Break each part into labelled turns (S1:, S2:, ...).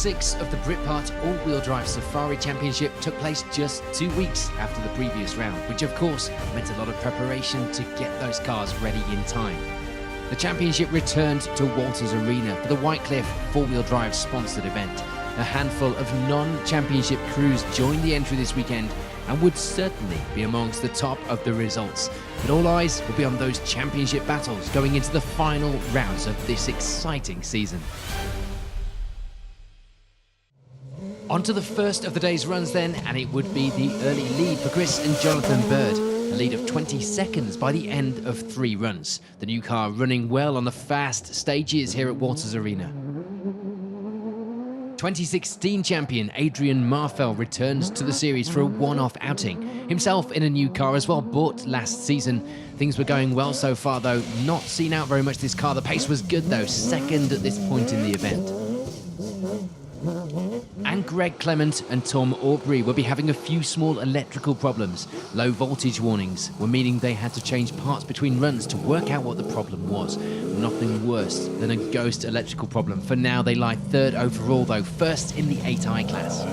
S1: 6 of the Britpart all-wheel drive Safari Championship took place just 2 weeks after the previous round, which of course meant a lot of preparation to get those cars ready in time. The championship returned to Walters Arena for the Whitecliff four-wheel drive sponsored event. A handful of non-championship crews joined the entry this weekend and would certainly be amongst the top of the results. But all eyes will be on those championship battles going into the final rounds of this exciting season. On to the first of the day's runs then, and it would be the early lead for Chris and Jonathan Bird. A lead of 20 seconds by the end of 3 runs. The new car running well on the fast stages here at Walters Arena. 2016 champion Adrian Marfell returns to the series for a one-off outing. Himself in a new car as well, bought last season. Things were going well so far though, not seen out very much this car. The pace was good though, second at this point in the event. And Greg Clement and Tom Aubrey will be having a few small electrical problems. Low voltage warnings were meaning they had to change parts between runs to work out what the problem was. Nothing worse than a ghost electrical problem. For now they lie third overall though, first in the 8i class.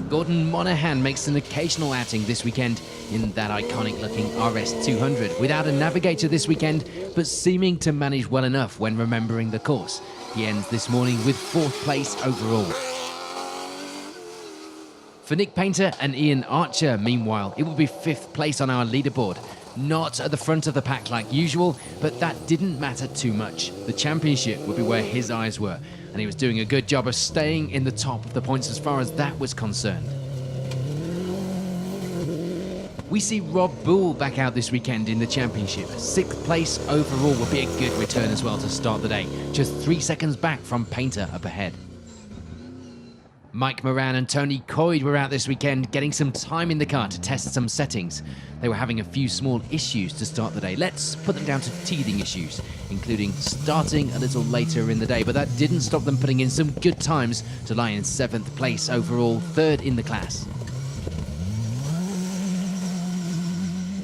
S1: Gordon Monahan makes an occasional outing this weekend in that iconic looking RS200 without a navigator this weekend, but seeming to manage well enough when remembering the course. He ends this morning with 4th place overall. For Nick Painter and Ian Archer, meanwhile, it will be 5th place on our leaderboard. Not at the front of the pack like usual, but that didn't matter too much. The championship would be where his eyes were, and he was doing a good job of staying in the top of the points as far as that was concerned. We see Rob Bull back out this weekend in the championship. 6th place overall would be a good return as well to start the day. Just 3 seconds back from Painter up ahead. Mike Moran and Tony Coyd were out this weekend getting some time in the car to test some settings. They were having a few small issues to start the day. Let's put them down to teething issues, including starting a little later in the day, but that didn't stop them putting in some good times to lie in 7th place overall, 3rd in the class.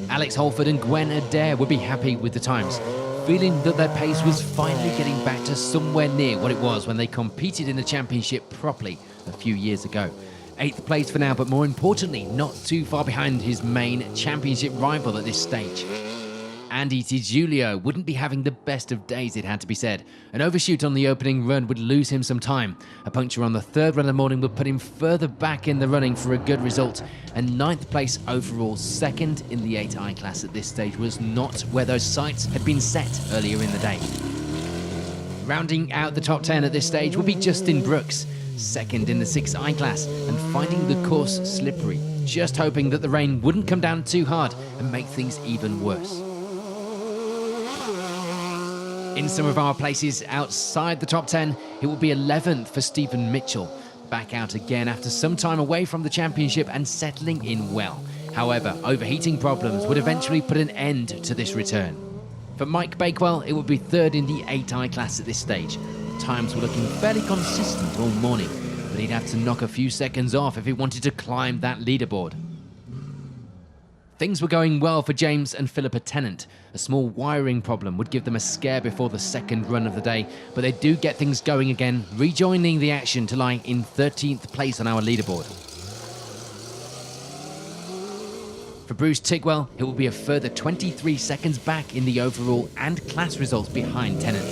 S1: Alex Holford and Gwen Adair would be happy with the times, feeling that their pace was finally getting back to somewhere near what it was when they competed in the championship properly a few years ago. 8th place for now, but more importantly, not too far behind his main championship rival at this stage. Andy Di wouldn't be having the best of days, it had to be said. An overshoot on the opening run would lose him some time. A puncture on the 3rd run of the morning would put him further back in the running for a good result. And 9th place overall, 2nd in the 8i class at this stage, was not where those sights had been set earlier in the day. Rounding out the top 10 at this stage would be Justin Brooks, 2nd in the 6i class and finding the course slippery, just hoping that the rain wouldn't come down too hard and make things even worse. In some of our places outside the top 10, it will be 11th for Stephen Mitchell, back out again after some time away from the championship and settling in well. However, overheating problems would eventually put an end to this return. For Mike Bakewell, it would be 3rd in the 8i class at this stage. Times were looking fairly consistent all morning, but he'd have to knock a few seconds off if he wanted to climb that leaderboard. Things were going well for James and Philippa Tennant. A small wiring problem would give them a scare before the 2nd run of the day, but they do get things going again, rejoining the action to lie in 13th place on our leaderboard. For Bruce Tigwell, it will be a further 23 seconds back in the overall and class results behind Tennant.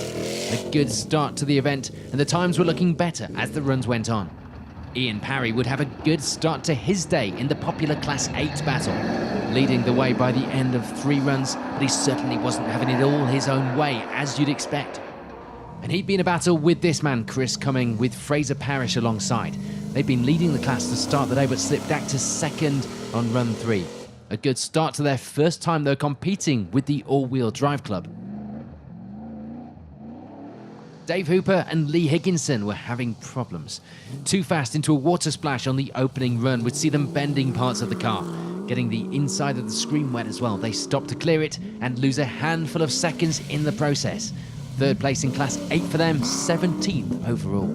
S1: A good start to the event, and the times were looking better as the runs went on. Ian Parry would have a good start to his day in the popular Class 8 battle, leading the way by the end of 3 runs, but he certainly wasn't having it all his own way, as you'd expect. And he'd be in a battle with this man, Chris Cumming, with Fraser Parrish alongside. They'd been leading the class to start the day, but slipped back to 2nd on run 3. A good start to their first time, though, competing with the all-wheel drive club. Dave Hooper and Lee Higginson were having problems. Too fast into a water splash on the opening run would see them bending parts of the car. Getting the inside of the screen wet as well, they stop to clear it and lose a handful of seconds in the process. 3rd place in Class 8 for them, 17th overall.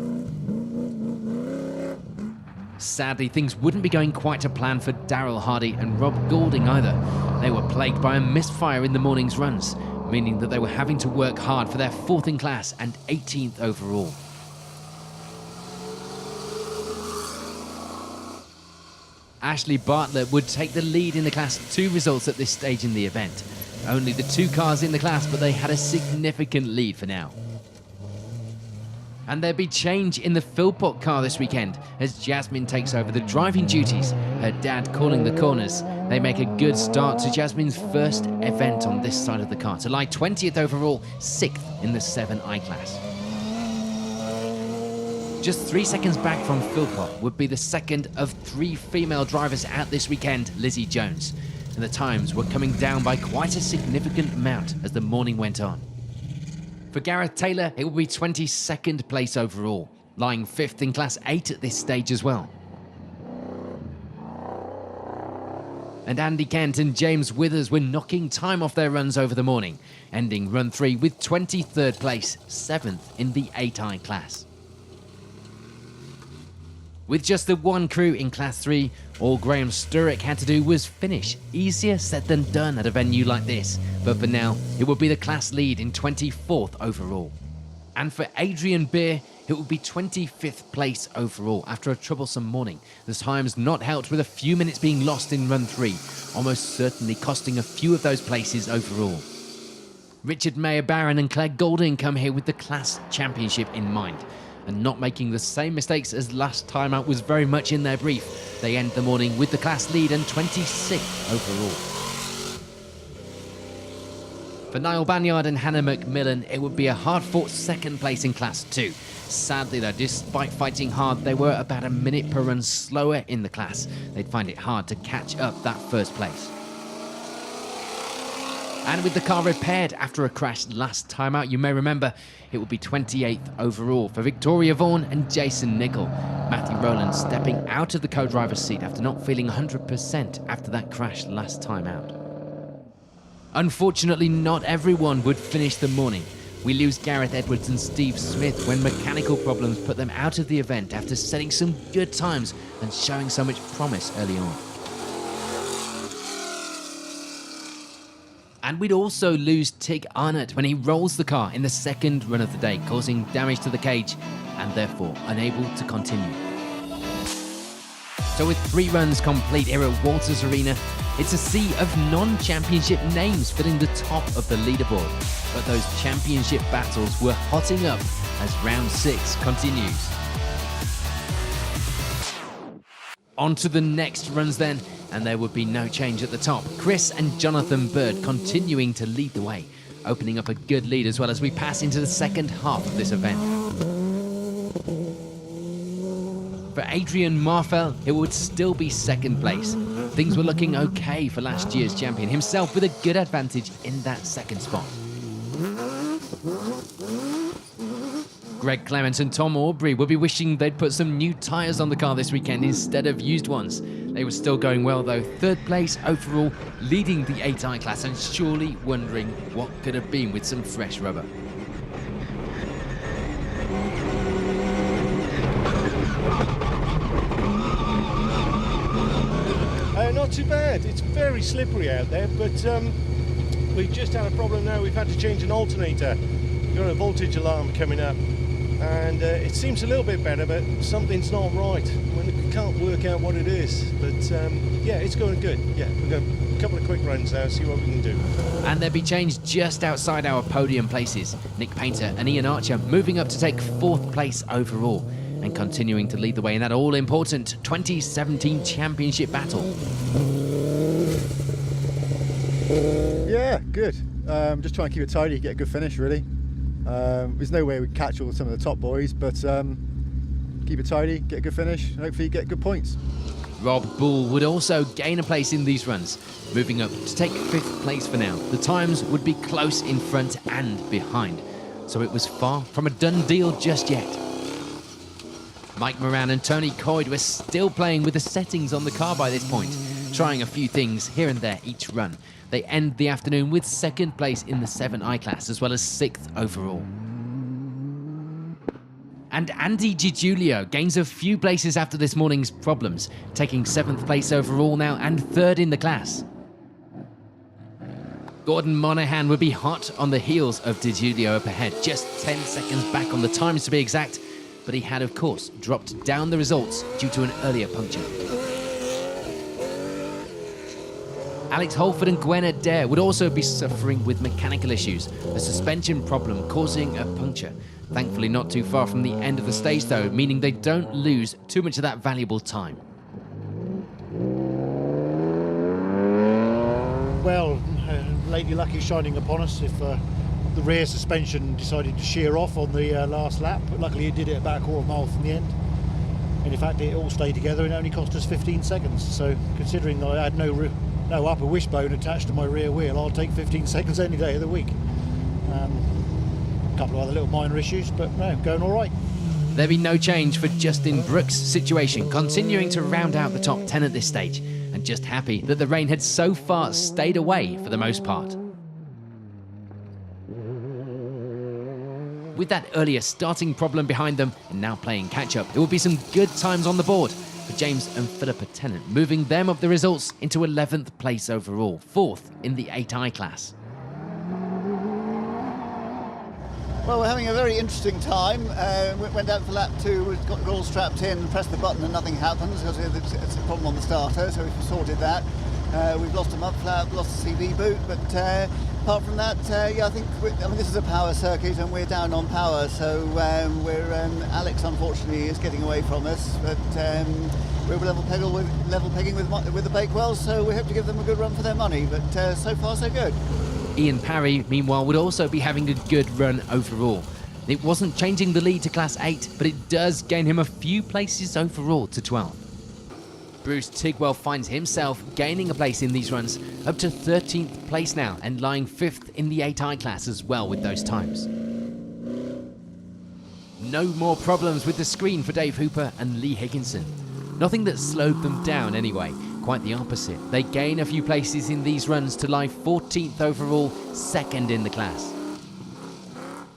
S1: Sadly, things wouldn't be going quite to plan for Darryl Hardy and Rob Goulding either. They were plagued by a misfire in the morning's runs, meaning that they were having to work hard for their 4th in class and 18th overall. Ashley Bartlett would take the lead in the Class 2 results at this stage in the event. Only the 2 cars in the class, but they had a significant lead for now. And there'll be change in the Philpott car this weekend as Jasmine takes over the driving duties, her dad calling the corners. They make a good start to Jasmine's first event on this side of the car to lie 20th overall, 6th in the 7i class. Just 3 seconds back from Philpott would be the second of 3 female drivers out this weekend, Lizzie Jones. And the times were coming down by quite a significant amount as the morning went on. For Gareth Taylor, it will be 22nd place overall, lying 5th in Class 8 at this stage as well. And Andy Kent and James Withers were knocking time off their runs over the morning, ending run 3 with 23rd place, 7th in the 8i class. With just the 1 crew in Class 3, all Graham Sturrock had to do was finish. Easier said than done at a venue like this, but for now, it would be the class lead in 24th overall. And for Adrian Beer, it would be 25th place overall after a troublesome morning. The times not helped with a few minutes being lost in run 3, almost certainly costing a few of those places overall. Richard Mayer-Barron and Claire Golding come here with the class championship in mind, and not making the same mistakes as last time out was very much in their brief. They end the morning with the class lead and 26th overall. For Niall Banyard and Hannah McMillan, it would be a hard-fought 2nd place in Class 2. Sadly though, despite fighting hard, they were about a minute per run slower in the class. They'd find it hard to catch up that 1st place. And with the car repaired after a crash last time out, you may remember, it will be 28th overall for Victoria Vaughan and Jason Nicol. Matthew Rowland stepping out of the co-driver's seat after not feeling 100% after that crash last time out. Unfortunately, not everyone would finish the morning. We lose Gareth Edwards and Steve Smith when mechanical problems put them out of the event after setting some good times and showing so much promise early on. And we'd also lose Tig Arnott when he rolls the car in the 2nd run of the day, causing damage to the cage and therefore unable to continue. So with 3 runs complete here at Walters Arena, it's a sea of non-championship names filling the top of the leaderboard. But those championship battles were hotting up as round 6 continues. On to the next runs then, and there would be no change at the top. Chris and Jonathan Bird continuing to lead the way, opening up a good lead as well as we pass into the 2nd half of this event. For Adrian Marfell, it would still be 2nd place. Things were looking okay for last year's champion, himself with a good advantage in that 2nd spot. Greg Clements and Tom Aubrey would be wishing they'd put some new tyres on the car this weekend instead of used ones. They were still going well though, 3rd place overall, leading the 8i class and surely wondering what could have been with some fresh rubber.
S2: Not too bad. It's very slippery out there, but we've just had a problem now. We've had to change an alternator. We've got a voltage alarm coming up, and it seems a little bit better, but something's not right. We can't work out what it is, but yeah, it's going good. Yeah, we've got a couple of quick runs now, see what we can do.
S1: And there'll be change just outside our podium places. Nick Painter and Ian Archer moving up to take 4th place overall, and continuing to lead the way in that all-important 2017 championship battle.
S3: Yeah, good. Just trying to keep it tidy, get a good finish really. There's no way we catch all some of the top boys, but keep it tidy, get a good finish, and hopefully get good points.
S1: Rob Bull would also gain a place in these runs, moving up to take 5th place for now. The times would be close in front and behind, so it was far from a done deal just yet. Mike Moran and Tony Coyd were still playing with the settings on the car by this point, trying a few things here and there each run. They end the afternoon with 2nd place in the 7i class, as well as 6th overall. And Andy Giulio gains a few places after this morning's problems, taking 7th place overall now and 3rd in the class. Gordon Monahan would be hot on the heels of Giulio up ahead, just 10 seconds back on the times to be exact, but he had of course dropped down the results due to an earlier puncture. Alex Holford and Gwen Adair would also be suffering with mechanical issues, a suspension problem causing a puncture. Thankfully not too far from the end of the stage though, meaning they don't lose too much of that valuable time.
S4: Well, Lady Lucky shining upon us if the rear suspension decided to shear off on the last lap, but luckily it did it about a quarter mile from the end. And in fact it all stayed together and it only cost us 15 seconds. So considering I had no upper wishbone attached to my rear wheel, I'll take 15 seconds any day of the week. A couple of other little minor issues, but no, going all right.
S1: There'll be no change for Justin Brooks' situation, continuing to round out the top 10 at this stage, and just happy that the rain had so far stayed away for the most part. With that earlier starting problem behind them and now playing catch-up, there will be some good times on the board for James and Philippa Tennant, moving them up the results into 11th place overall, 4th in the 8i class.
S5: Well, we're having a very interesting time. We went out for lap 2, we've got all strapped in, pressed the button and nothing happens because it's a problem on the starter, so we've sorted that. We've lost a mud flap, lost a CV boot, but apart from that, yeah, I think this is a power circuit and we're down on power, so Alex unfortunately is getting away from us, but we're level pegging with the Bakewells, so we hope to give them a good run for their money, but so far so good.
S1: Ian Parry, meanwhile, would also be having a good run overall. It wasn't changing the lead to Class 8, but it does gain him a few places overall to 12. Bruce Tigwell finds himself gaining a place in these runs, up to 13th place now, and lying 5th in the 8i class as well with those times. No more problems with the screen for Dave Hooper and Lee Higginson. Nothing that slowed them down anyway. Quite the opposite. They gain a few places in these runs to lie 14th overall, 2nd in the class.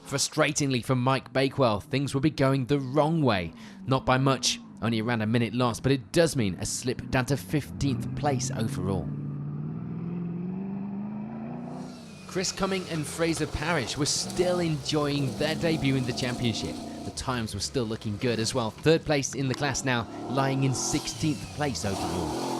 S1: Frustratingly for Mike Bakewell, things will be going the wrong way. Not by much, only around a minute lost, but it does mean a slip down to 15th place overall. Chris Cumming and Fraser Parrish were still enjoying their debut in the championship. The times were still looking good as well. 3rd place in the class now, lying in 16th place overall.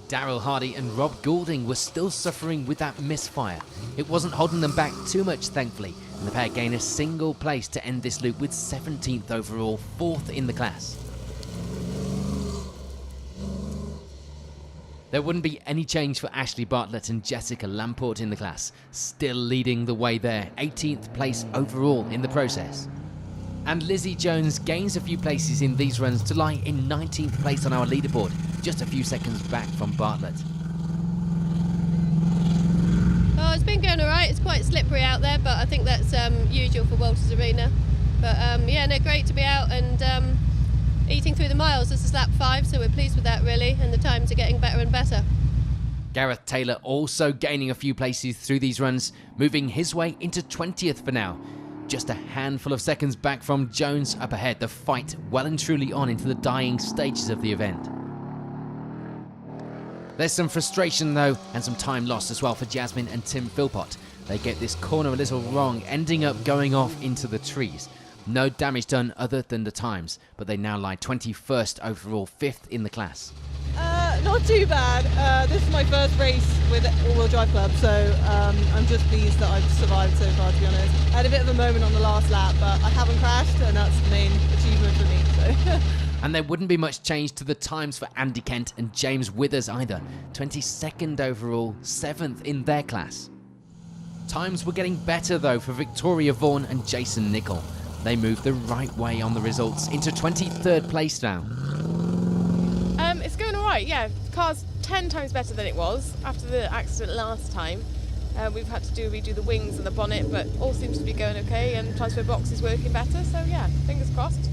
S1: Darryl Hardy and Rob Goulding were still suffering with that misfire. It wasn't holding them back too much, thankfully, and the pair gain a single place to end this loop with 17th overall, 4th in the class. There wouldn't be any change for Ashley Bartlett and Jessica Lamport in the class, still leading the way there, 18th place overall in the process. And Lizzie Jones gains a few places in these runs to lie in 19th place on our leaderboard, just a few seconds back from Bartlett.
S6: Oh, it's been going all right. It's quite slippery out there, but I think that's usual for Walters Arena. But yeah, no, great to be out and eating through the miles. This is lap 5, so we're pleased with that really, and the times are getting better and better.
S1: Gareth Taylor also gaining a few places through these runs, moving his way into 20th for now. Just a handful of seconds back from Jones up ahead, the fight well and truly on into the dying stages of the event. There's some frustration though, and some time lost as well for Jasmine and Tim Philpott. They get this corner a little wrong, ending up going off into the trees. No damage done other than the times, but they now lie 21st overall, 5th in the class.
S7: Not too bad. This is my first race with All-Wheel Drive Club, so I'm just pleased that I've survived so far, to be honest. I had a bit of a moment on the last lap, but I haven't crashed, and that's the main achievement for me. So.
S1: And there wouldn't be much change to the times for Andy Kent and James Withers either. 22nd overall, 7th in their class. Times were getting better though for Victoria Vaughan and Jason Nicol. They moved the right way on the results into 23rd place now.
S8: It's going all right, yeah. The car's 10 times better than it was after the accident last time. We've had to redo the wings and the bonnet, but all seems to be going okay, and transfer box is working better, so yeah, fingers crossed.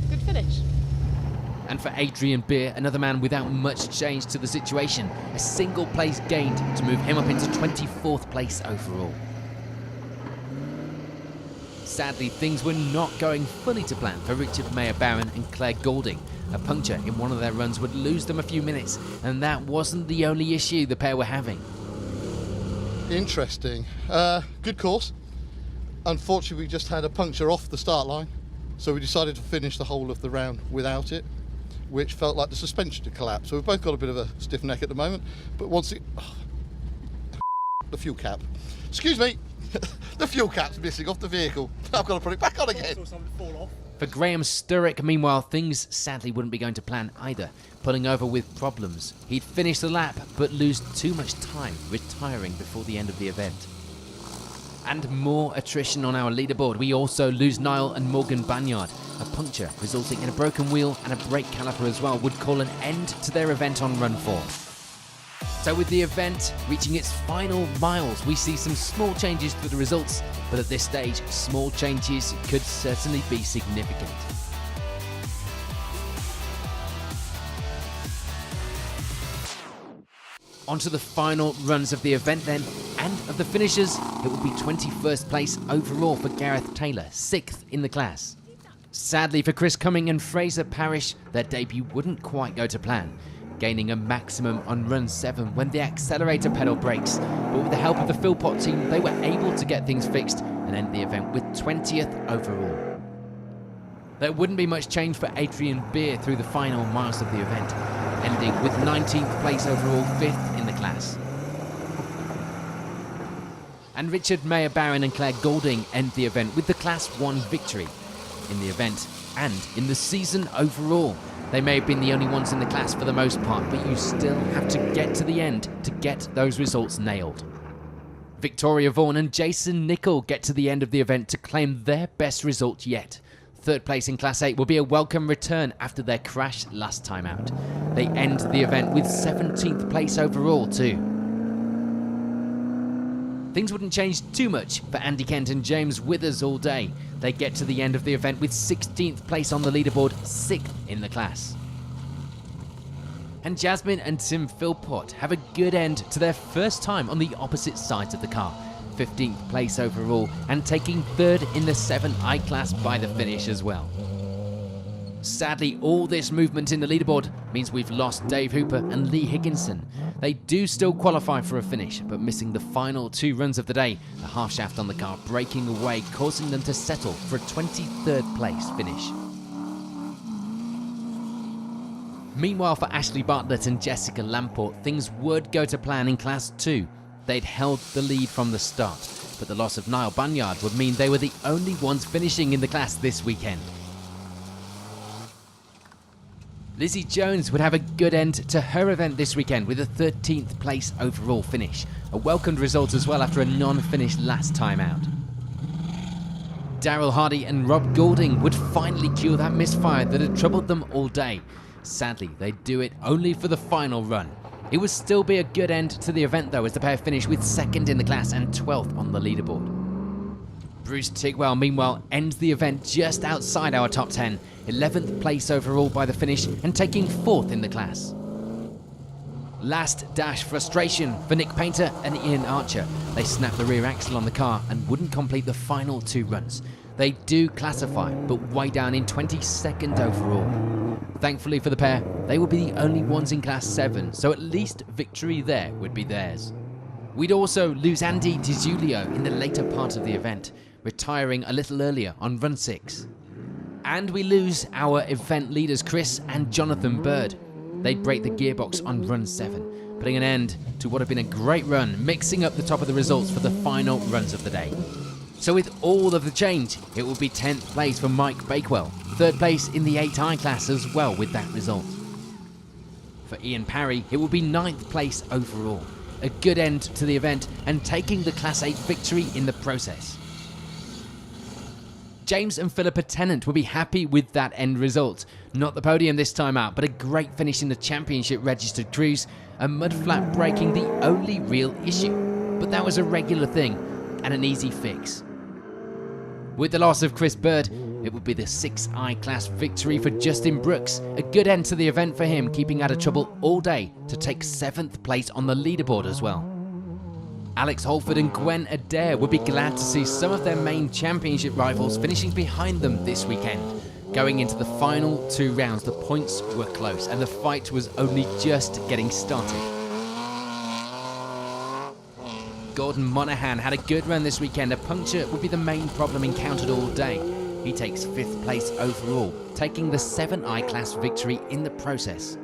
S8: Good finish.
S1: And for Adrian Beer, another man without much change to the situation, a single place gained to move him up into 24th place overall. Sadly, things were not going fully to plan for Richard Mayer-Barron and Claire Goulding. A puncture in one of their runs would lose them a few minutes, and that wasn't the only issue the pair were having.
S9: Interesting. Good course. Unfortunately, we just had a puncture off the start line, so we decided to finish the whole of the round without it. which felt like the suspension had collapsed. So we've both got a bit of a stiff neck at the moment, but once it... the fuel cap. Excuse me! The fuel cap's missing off the vehicle. I've got to put it back on again.
S1: For Graham Sturrock, meanwhile, things sadly wouldn't be going to plan either, pulling over with problems. He'd finish the lap, but lose too much time, retiring before the end of the event. And more attrition on our leaderboard. We also lose Niall and Morgan Banyard. A puncture resulting in a broken wheel and a brake caliper as well would call an end to their event on run 4. So with the event reaching its final miles, we see some small changes to the results, but at this stage, small changes could certainly be significant. Onto the final runs of the event then, and of the finishers, it will be 21st place overall for Gareth Taylor, 6th in the class. Sadly for Chris Cumming and Fraser Parrish, their debut wouldn't quite go to plan, gaining a maximum on run 7 when the accelerator pedal breaks, but with the help of the Philpott team, they were able to get things fixed and end the event with 20th overall. There wouldn't be much change for Adrian Beer through the final miles of the event, ending with 19th place overall, 5th in the class. And Richard Mayer-Barron and Claire Golding end the event with the Class 1 victory in the event and in the season overall. They may have been the only ones in the class for the most part, but you still have to get to the end to get those results nailed. Victoria Vaughan and Jason Nichol get to the end of the event to claim their best result yet. 3rd place in Class 8 will be a welcome return after their crash last time out. They end the event with 17th place overall too. Things wouldn't change too much for Andy Kent and James Withers all day. They get to the end of the event with 16th place on the leaderboard, 6th in the class. And Jasmine and Tim Philpott have a good end to their first time on the opposite sides of the car. 15th place overall and taking 3rd in the 7i class by the finish as well. Sadly, all this movement in the leaderboard means we've lost Dave Hooper and Lee Higginson. They do still qualify for a finish, but missing the final 2 runs of the day, the half shaft on the car breaking away, causing them to settle for a 23rd place finish. Meanwhile, for Ashley Bartlett and Jessica Lamport, things would go to plan in Class 2. They'd held the lead from the start, but the loss of Niall Banyard would mean they were the only ones finishing in the class this weekend. Lizzie Jones would have a good end to her event this weekend with a 13th place overall finish, a welcomed result as well after a non-finish last time out. Daryl Hardy and Rob Goulding would finally cure that misfire that had troubled them all day. Sadly, they'd do it only for the final run. It would still be a good end to the event though, as the pair finish with 2nd in the class and 12th on the leaderboard. Bruce Tigwell, meanwhile, ends the event just outside our top 10, 11th place overall by the finish and taking 4th in the class. Last dash frustration for Nick Painter and Ian Archer. They snapped the rear axle on the car and wouldn't complete the final 2 runs. They do classify, but way down in 22nd overall. Thankfully for the pair, they would be the only ones in Class 7, so at least victory there would be theirs. We'd also lose Andy DiGiulio in the later part of the event, retiring a little earlier on run 6. And we lose our event leaders Chris and Jonathan Bird. They'd break the gearbox on run 7, putting an end to what had been a great run, mixing up the top of the results for the final runs of the day. So with all of the change, it will be 10th place for Mike Bakewell, 3rd place in the 8i class as well with that result. For Ian Parry, it will be 9th place overall, a good end to the event and taking the Class 8 victory in the process. James and Philippa Tennant will be happy with that end result. Not the podium this time out, but a great finish in the championship registered cruise, a mud flat breaking the only real issue. But that was a regular thing and an easy fix. With the loss of Chris Bird, it would be the 6i class victory for Justin Brooks, a good end to the event for him, keeping out of trouble all day to take 7th place on the leaderboard as well. Alex Holford and Gwen Adair would be glad to see some of their main championship rivals finishing behind them this weekend. Going into the final 2 rounds, the points were close and the fight was only just getting started. Gordon Monaghan had a good run this weekend. A puncture would be the main problem encountered all day. He takes 5th place overall, taking the 7i class victory in the process.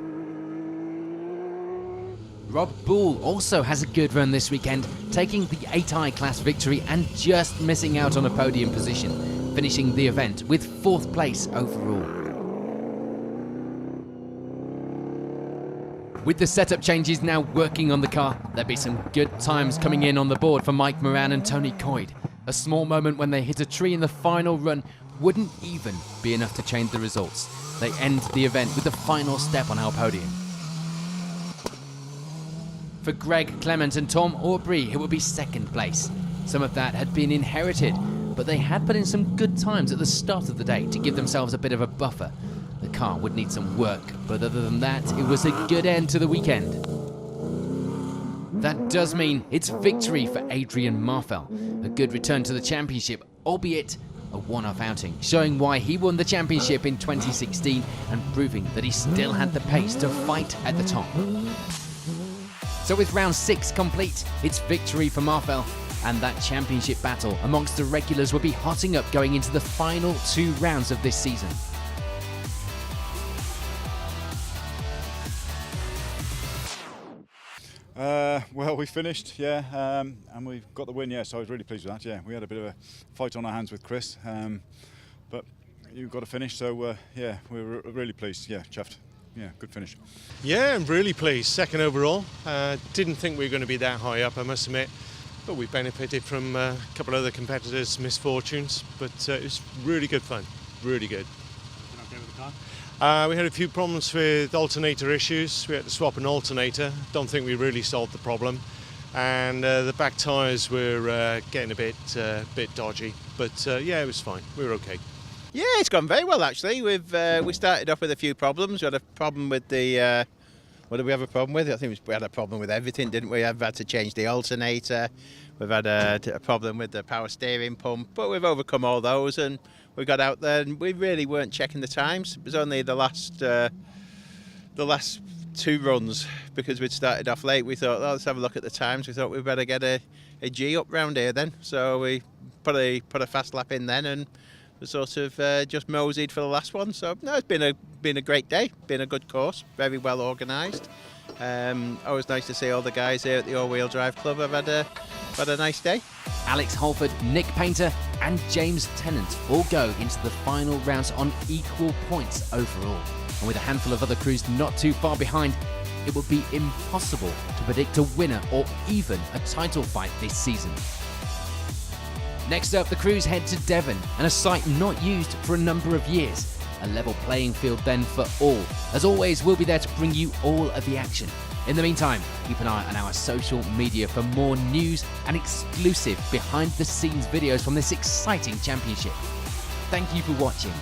S1: Rob Bull also has a good run this weekend, taking the 8i class victory and just missing out on a podium position, finishing the event with 4th place overall. With the setup changes now working on the car, there'll be some good times coming in on the board for Mike Moran and Tony Coyd. A small moment when they hit a tree in the final run wouldn't even be enough to change the results. They end the event with the final step on our podium. For Greg Clement and Tom Aubrey, it would be 2nd place. Some of that had been inherited, but they had put in some good times at the start of the day to give themselves a bit of a buffer. The car would need some work, but other than that, it was a good end to the weekend. That does mean it's victory for Adrian Marfell. A good return to the championship, albeit a one-off outing, showing why he won the championship in 2016 and proving that he still had the pace to fight at the top. So with round 6 complete, it's victory for Marfell, and that championship battle amongst the regulars will be hotting up going into the final 2 rounds of this season.
S10: Well, we finished, and we've got the win, so I was really pleased with that. Yeah, we had a bit of a fight on our hands with Chris, but you've got to finish, so we were really pleased. Yeah, chuffed. Yeah, good finish.
S2: Yeah, I'm really pleased. 2nd overall. Didn't think we were going to be that high up, I must admit. But we benefited from a couple of other competitors' misfortunes. But it was really good fun. Really good.
S10: Okay with the car?
S2: We had a few problems with alternator issues. We had to swap an alternator. Don't think we really solved the problem. And the back tyres were getting a bit dodgy. But yeah, it was fine. We were okay.
S11: Yeah, it's gone very well actually. We started off with a few problems. We had a problem with the. What did we have a problem with? I think we had a problem with everything, didn't we? We've had to change the alternator. We've had a problem with the power steering pump, but we've overcome all those and we got out there and we really weren't checking the times. It was only the last 2 runs because we'd started off late. We thought, let's have a look at the times. We thought we'd better get a G up round here then. So we put a fast lap in then and we sort of just moseyed for the last one. So no, it's been a great day, been a good course, very well organised. Always nice to see all the guys here at the All-Wheel Drive Club. I've had a nice day.
S1: Alex Holford, Nick Painter and James Tennant all go into the final rounds on equal points overall. And with a handful of other crews not too far behind, it would be impossible to predict a winner or even a title fight this season. Next up, the crews head to Devon, and a site not used for a number of years. A level playing field then for all. As always, we'll be there to bring you all of the action. In the meantime, keep an eye on our social media for more news and exclusive behind-the-scenes videos from this exciting championship. Thank you for watching.